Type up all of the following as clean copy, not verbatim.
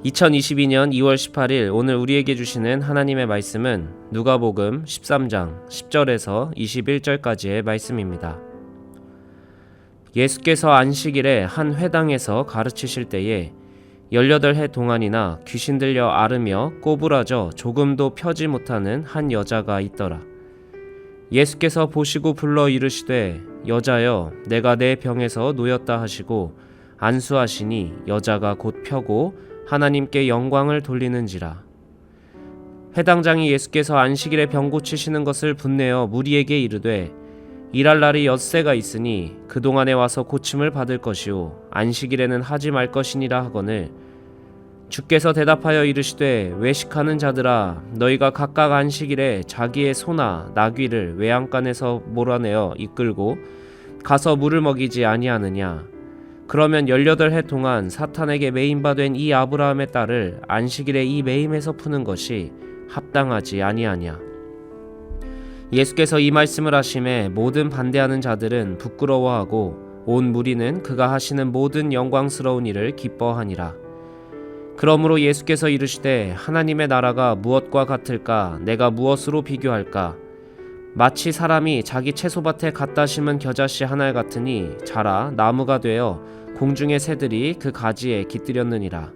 2022년 2월 18일 오늘 우리에게 주시는 하나님의 말씀은 누가복음 13장 10절에서 21절까지의 말씀입니다. 예수께서 안식일에 한 회당에서 가르치실 때에 18해 동안이나 귀신 들려 앓으며 꼬부라져 조금도 펴지 못하는 한 여자가 있더라. 예수께서 보시고 불러 이르시되 여자여 내가 내 병에서 놓였다 하시고 안수하시니 여자가 곧 펴고 하나님께 영광을 돌리는지라. 회당장이 예수께서 안식일에 병 고치시는 것을 분내어 무리에게 이르되 일할 날이 엿새가 있으니 그동안에 와서 고침을 받을 것이요 안식일에는 하지 말 것이니라 하거늘 주께서 대답하여 이르시되 외식하는 자들아 너희가 각각 안식일에 자기의 소나 나귀를 외양간에서 몰아내어 이끌고 가서 물을 먹이지 아니하느냐. 그러면 18해 동안 사탄에게 매임바 된 이 아브라함의 딸을 안식일에 이 매임에서 푸는 것이 합당하지 아니하냐. 예수께서 이 말씀을 하심에 모든 반대하는 자들은 부끄러워하고 온 무리는 그가 하시는 모든 영광스러운 일을 기뻐하니라. 그러므로 예수께서 이르시되 하나님의 나라가 무엇과 같을까? 내가 무엇으로 비교할까? 마치 사람이 자기 채소밭에 갖다 심은 겨자씨 하나 같으니 자라 나무가 되어 공중의 새들이 그 가지에 깃들였느니라.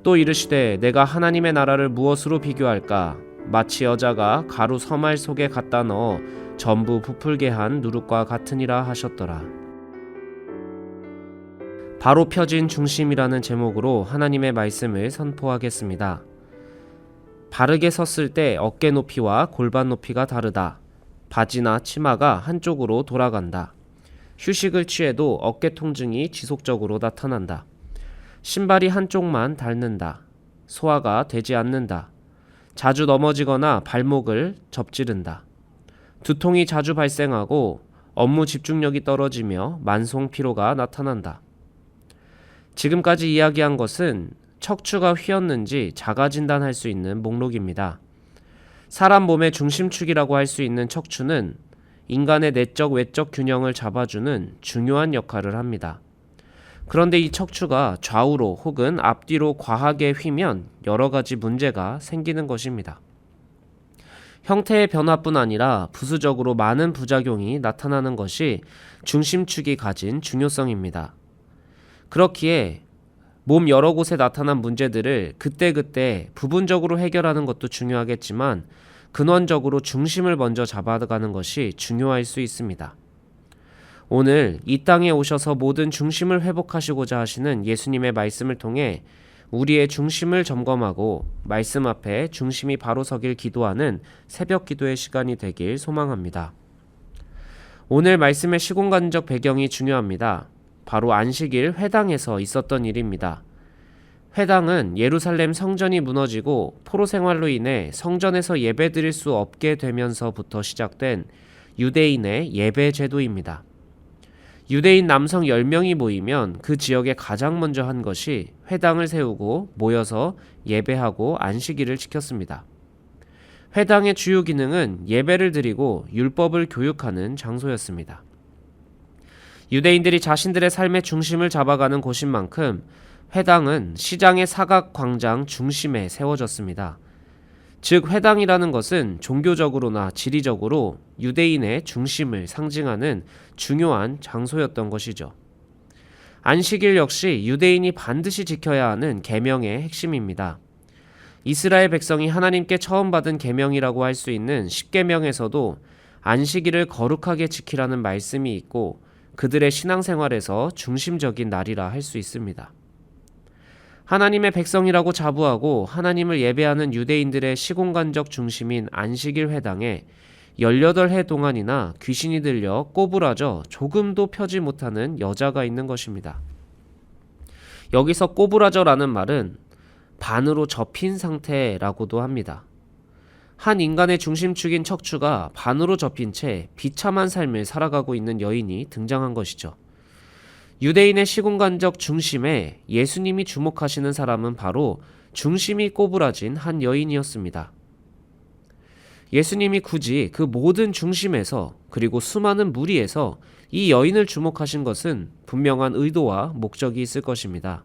또 이르시되 내가 하나님의 나라를 무엇으로 비교할까? 마치 여자가 가루 서말 속에 갖다 넣어 전부 부풀게 한 누룩과 같으니라 하셨더라. 바로 펴진 중심이라는 제목으로 하나님의 말씀을 선포하겠습니다. 바르게 섰을 때 어깨 높이와 골반 높이가 다르다. 바지나 치마가 한쪽으로 돌아간다. 휴식을 취해도 어깨 통증이 지속적으로 나타난다. 신발이 한쪽만 닳는다. 소화가 되지 않는다. 자주 넘어지거나 발목을 접지른다. 두통이 자주 발생하고 업무 집중력이 떨어지며 만성 피로가 나타난다. 지금까지 이야기한 것은 척추가 휘었는지 자가 진단할 수 있는 목록입니다. 사람 몸의 중심축이라고 할 수 있는 척추는 인간의 내적 외적 균형을 잡아주는 중요한 역할을 합니다. 그런데 이 척추가 좌우로 혹은 앞뒤로 과하게 휘면 여러 가지 문제가 생기는 것입니다. 형태의 변화뿐 아니라 부수적으로 많은 부작용이 나타나는 것이 중심축이 가진 중요성입니다. 그렇기에 몸 여러 곳에 나타난 문제들을 그때그때 부분적으로 해결하는 것도 중요하겠지만 근원적으로 중심을 먼저 잡아가는 것이 중요할 수 있습니다. 오늘 이 땅에 오셔서 모든 중심을 회복하시고자 하시는 예수님의 말씀을 통해 우리의 중심을 점검하고 말씀 앞에 중심이 바로 서길 기도하는 새벽 기도의 시간이 되길 소망합니다. 오늘 말씀의 시공간적 배경이 중요합니다. 바로 안식일 회당에서 있었던 일입니다. 회당은 예루살렘 성전이 무너지고 포로 생활로 인해 성전에서 예배드릴 수 없게 되면서부터 시작된 유대인의 예배 제도입니다. 유대인 남성 10명이 모이면 그 지역에 가장 먼저 한 것이 회당을 세우고 모여서 예배하고 안식일을 지켰습니다. 회당의 주요 기능은 예배를 드리고 율법을 교육하는 장소였습니다. 유대인들이 자신들의 삶의 중심을 잡아가는 곳인 만큼 회당은 시장의 사각 광장 중심에 세워졌습니다. 즉 회당이라는 것은 종교적으로나 지리적으로 유대인의 중심을 상징하는 중요한 장소였던 것이죠. 안식일 역시 유대인이 반드시 지켜야 하는 계명의 핵심입니다. 이스라엘 백성이 하나님께 처음 받은 계명이라고 할 수 있는 십계명에서도 안식일을 거룩하게 지키라는 말씀이 있고 그들의 신앙생활에서 중심적인 날이라 할 수 있습니다. 하나님의 백성이라고 자부하고 하나님을 예배하는 유대인들의 시공간적 중심인 안식일 회당에 18해 동안이나 귀신이 들려 꼬부라져 조금도 펴지 못하는 여자가 있는 것입니다. 여기서 꼬부라져라는 말은 반으로 접힌 상태라고도 합니다. 한 인간의 중심축인 척추가 반으로 접힌 채 비참한 삶을 살아가고 있는 여인이 등장한 것이죠. 유대인의 시공간적 중심에 예수님이 주목하시는 사람은 바로 중심이 꼬부라진 한 여인이었습니다. 예수님이 굳이 그 모든 중심에서 그리고 수많은 무리에서 이 여인을 주목하신 것은 분명한 의도와 목적이 있을 것입니다.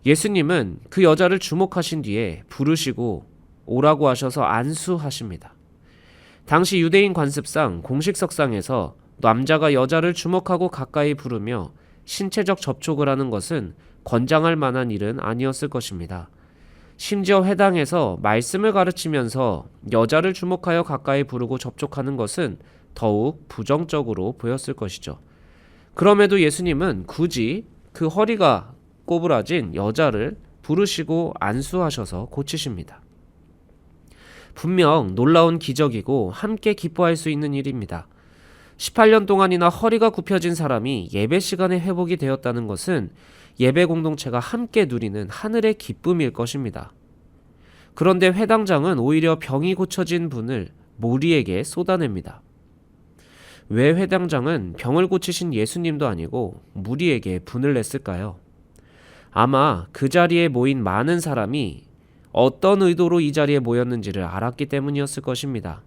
예수님은 그 여자를 주목하신 뒤에 부르시고 오라고 하셔서 안수하십니다. 당시 유대인 관습상 공식석상에서 남자가 여자를 주목하고 가까이 부르며 신체적 접촉을 하는 것은 권장할 만한 일은 아니었을 것입니다. 심지어 회당에서 말씀을 가르치면서 여자를 주목하여 가까이 부르고 접촉하는 것은 더욱 부정적으로 보였을 것이죠. 그럼에도 예수님은 굳이 그 허리가 꼬부라진 여자를 부르시고 안수하셔서 고치십니다. 분명 놀라운 기적이고 함께 기뻐할 수 있는 일입니다. 18년 동안이나 허리가 굽혀진 사람이 예배 시간에 회복이 되었다는 것은 예배 공동체가 함께 누리는 하늘의 기쁨일 것입니다. 그런데 회당장은 오히려 병이 고쳐진 분을 무리에게 쏟아냅니다. 왜 회당장은 병을 고치신 예수님도 아니고 무리에게 분을 냈을까요? 아마 그 자리에 모인 많은 사람이 어떤 의도로 이 자리에 모였는지를 알았기 때문이었을 것입니다.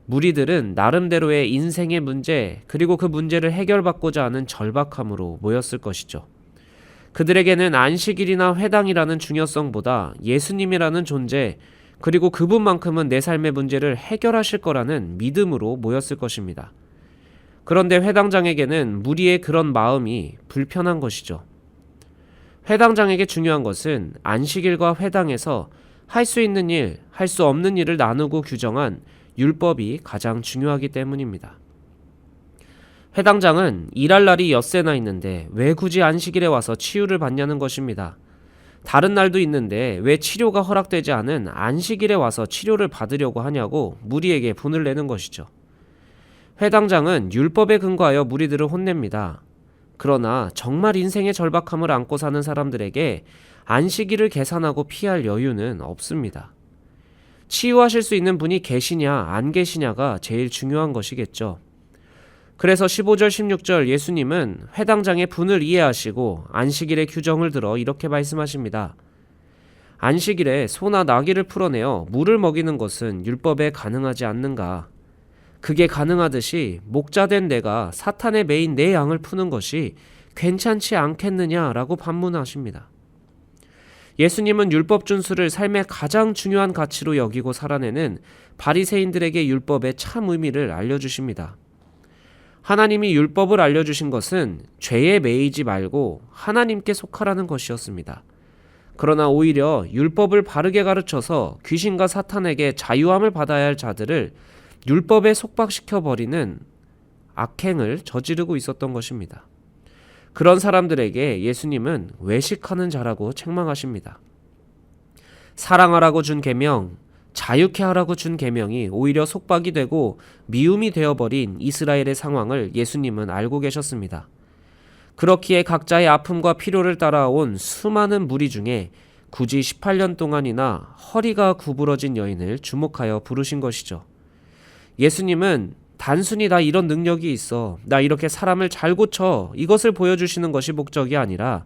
무리들은 나름대로의 인생의 문제, 그리고 그 문제를 해결받고자 하는 절박함으로 모였을 것이죠. 그들에게는 안식일이나 회당이라는 중요성보다 예수님이라는 존재, 그리고 그분만큼은 내 삶의 문제를 해결하실 거라는 믿음으로 모였을 것입니다. 그런데 회당장에게는 무리의 그런 마음이 불편한 것이죠. 회당장에게 중요한 것은 안식일과 회당에서 할 수 있는 일, 할 수 없는 일을 나누고 규정한 율법이 가장 중요하기 때문입니다. 회당장은 일할 날이 엿새나 있는데 왜 굳이 안식일에 와서 치유를 받냐는 것입니다. 다른 날도 있는데 왜 치료가 허락되지 않은 안식일에 와서 치료를 받으려고 하냐고 무리에게 분을 내는 것이죠. 회당장은 율법에 근거하여 무리들을 혼냅니다. 그러나 정말 인생의 절박함을 안고 사는 사람들에게 안식일을 계산하고 피할 여유는 없습니다. 치유하실 수 있는 분이 계시냐 안 계시냐가 제일 중요한 것이겠죠. 그래서 15절 16절 예수님은 회당장의 분을 이해하시고 안식일의 규정을 들어 이렇게 말씀하십니다. 안식일에 소나 나귀를 풀어내어 물을 먹이는 것은 율법에 가능하지 않는가? 그게 가능하듯이 목자된 내가 사탄에 매인 내 양을 푸는 것이 괜찮지 않겠느냐라고 반문하십니다. 예수님은 율법 준수를 삶의 가장 중요한 가치로 여기고 살아내는 바리새인들에게 율법의 참 의미를 알려주십니다. 하나님이 율법을 알려주신 것은 죄에 매이지 말고 하나님께 속하라는 것이었습니다. 그러나 오히려 율법을 바르게 가르쳐서 귀신과 사탄에게 자유함을 받아야 할 자들을 율법에 속박시켜버리는 악행을 저지르고 있었던 것입니다. 그런 사람들에게 예수님은 외식하는 자라고 책망하십니다. 사랑하라고 준 계명, 자유케 하라고 준 계명이 오히려 속박이 되고 미움이 되어버린 이스라엘의 상황을 예수님은 알고 계셨습니다. 그렇기에 각자의 아픔과 필요를 따라온 수많은 무리 중에 굳이 18년 동안이나 허리가 구부러진 여인을 주목하여 부르신 것이죠. 예수님은 단순히 나 이런 능력이 있어, 나 이렇게 사람을 잘 고쳐, 이것을 보여주시는 것이 목적이 아니라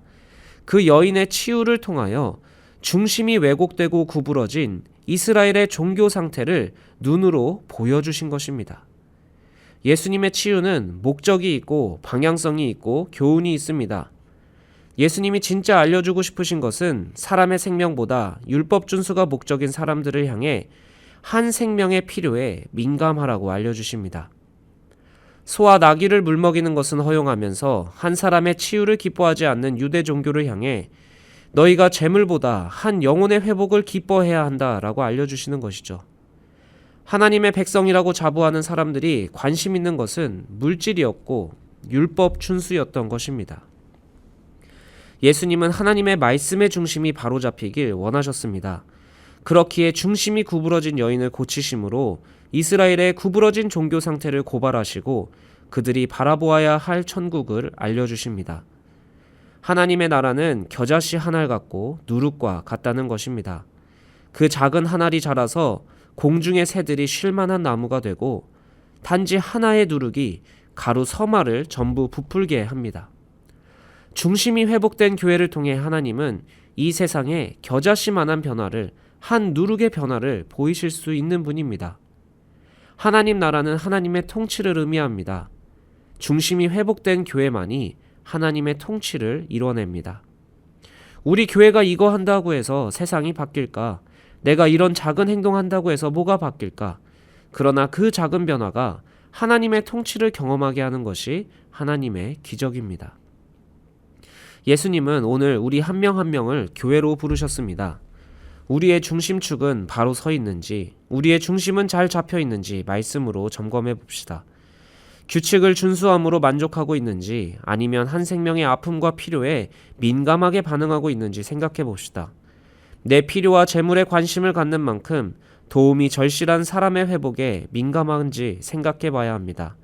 그 여인의 치유를 통하여 중심이 왜곡되고 구부러진 이스라엘의 종교 상태를 눈으로 보여주신 것입니다. 예수님의 치유는 목적이 있고 방향성이 있고 교훈이 있습니다. 예수님이 진짜 알려주고 싶으신 것은 사람의 생명보다 율법 준수가 목적인 사람들을 향해 한 생명의 필요에 민감하라고 알려주십니다. 소와 나귀를 물먹이는 것은 허용하면서 한 사람의 치유를 기뻐하지 않는 유대 종교를 향해 너희가 재물보다 한 영혼의 회복을 기뻐해야 한다라고 알려주시는 것이죠. 하나님의 백성이라고 자부하는 사람들이 관심 있는 것은 물질이었고 율법 준수였던 것입니다. 예수님은 하나님의 말씀의 중심이 바로잡히길 원하셨습니다. 그렇기에 중심이 구부러진 여인을 고치심으로 이스라엘의 구부러진 종교 상태를 고발하시고 그들이 바라보아야 할 천국을 알려주십니다. 하나님의 나라는 겨자씨 한 알 같고 누룩과 같다는 것입니다. 그 작은 한 알이 자라서 공중의 새들이 쉴만한 나무가 되고 단지 하나의 누룩이 가루 서말을 전부 부풀게 합니다. 중심이 회복된 교회를 통해 하나님은 이 세상에 겨자씨만한 변화를, 한 누룩의 변화를 보이실 수 있는 분입니다. 하나님 나라는 하나님의 통치를 의미합니다. 중심이 회복된 교회만이 하나님의 통치를 이뤄냅니다. 우리 교회가 이거 한다고 해서 세상이 바뀔까? 내가 이런 작은 행동한다고 해서 뭐가 바뀔까? 그러나 그 작은 변화가 하나님의 통치를 경험하게 하는 것이 하나님의 기적입니다. 예수님은 오늘 우리 한 명 한 명을 교회로 부르셨습니다. 우리의 중심축은 바로 서 있는지, 우리의 중심은 잘 잡혀 있는지 말씀으로 점검해 봅시다. 규칙을 준수함으로 만족하고 있는지, 아니면 한 생명의 아픔과 필요에 민감하게 반응하고 있는지 생각해 봅시다. 내 필요와 재물에 관심을 갖는 만큼 도움이 절실한 사람의 회복에 민감한지 생각해 봐야 합니다.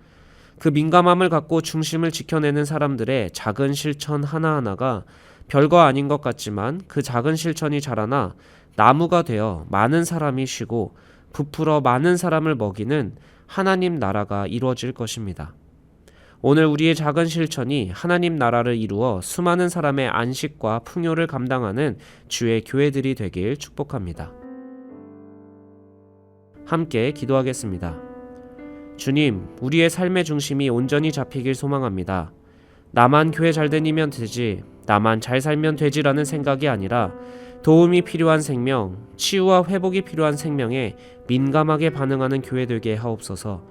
그 민감함을 갖고 중심을 지켜내는 사람들의 작은 실천 하나하나가 별거 아닌 것 같지만 그 작은 실천이 자라나 나무가 되어 많은 사람이 쉬고 부풀어 많은 사람을 먹이는 하나님 나라가 이루어질 것입니다. 오늘 우리의 작은 실천이 하나님 나라를 이루어 수많은 사람의 안식과 풍요를 감당하는 주의 교회들이 되길 축복합니다. 함께 기도하겠습니다. 주님, 우리의 삶의 중심이 온전히 잡히길 소망합니다. 나만 교회 잘 다니면 되지, 나만 잘 살면 되지라는 생각이 아니라 도움이 필요한 생명, 치유와 회복이 필요한 생명에 민감하게 반응하는 교회 되게 하옵소서.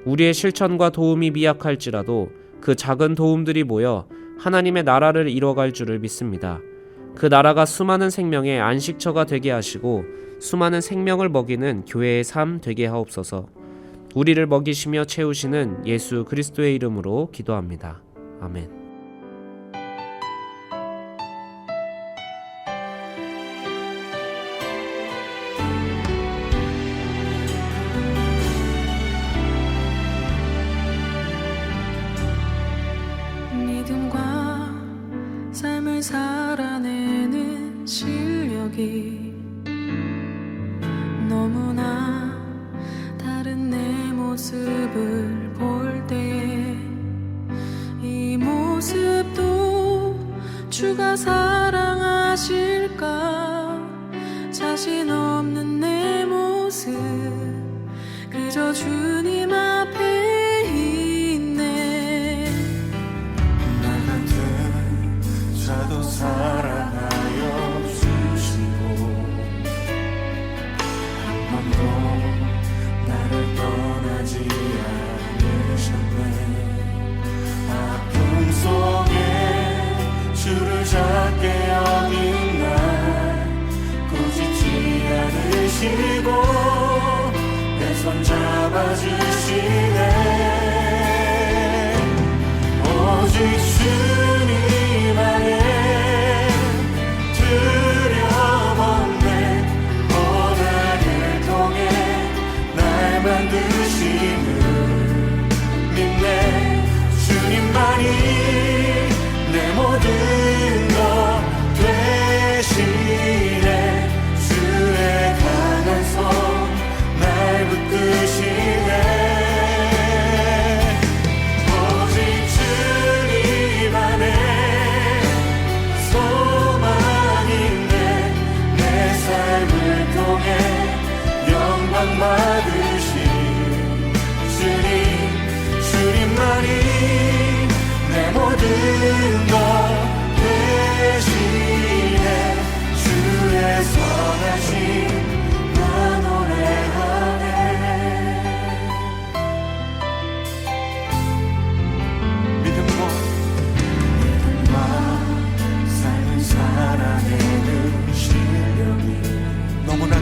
우리의 실천과 도움이 미약할지라도 그 작은 도움들이 모여 하나님의 나라를 이뤄갈 줄을 믿습니다. 그 나라가 수많은 생명의 안식처가 되게 하시고 수많은 생명을 먹이는 교회의 삶 되게 하옵소서. 우리를 먹이시며 채우시는 예수 그리스도의 이름으로 기도합니다. 아멘. 믿음과 삶을 살아내는 실력이 너무나 다른 내 모습을 볼 때에 이 모습도 주가 사랑하실까? 자신 없는 내 모습 그저 주님 앞에 있네. 나 같은 자도 사랑하여 주시고 한 번도 나를 떠나지 않으셨네. 아픔 속에 주를 작게 여긴 날 꾸짖지 않으시고 내 손 잡아주시네. 오직 주님 안에 두려움없네. 고난을 통해 날 만드심을 믿네. 주님만이 내 모든 것 되시네. 주의 강한 손 날 붙드시네. 오직 주님 안에 소망 있네. 내 삶을 통해 영광 받으신 주님, 주님만이 내 모든 것 되시네. 주의 선하심 나 노래하네. 믿음과 삶을 살아내는 실력이 너무나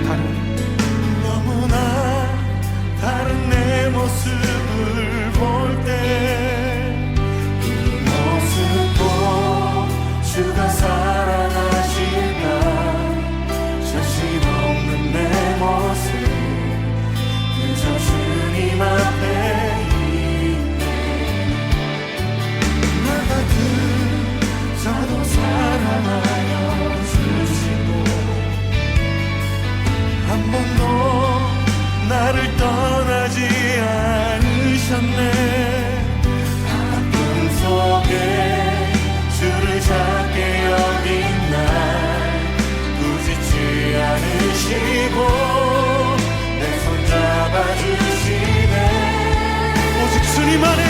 다른 내 모습을 볼 때 이 모습도 주가 사랑하실까? 자신 없는 내 모습 그저 주님 앞에 있네. 나 같은 자도 사랑하여 주시고 한 번도 나를 떠나지 않으셨네. 아픔 속에 주를 작게 여긴 날 꾸짖지 않으시고 내 손 잡아주시네. 오직 주님 안에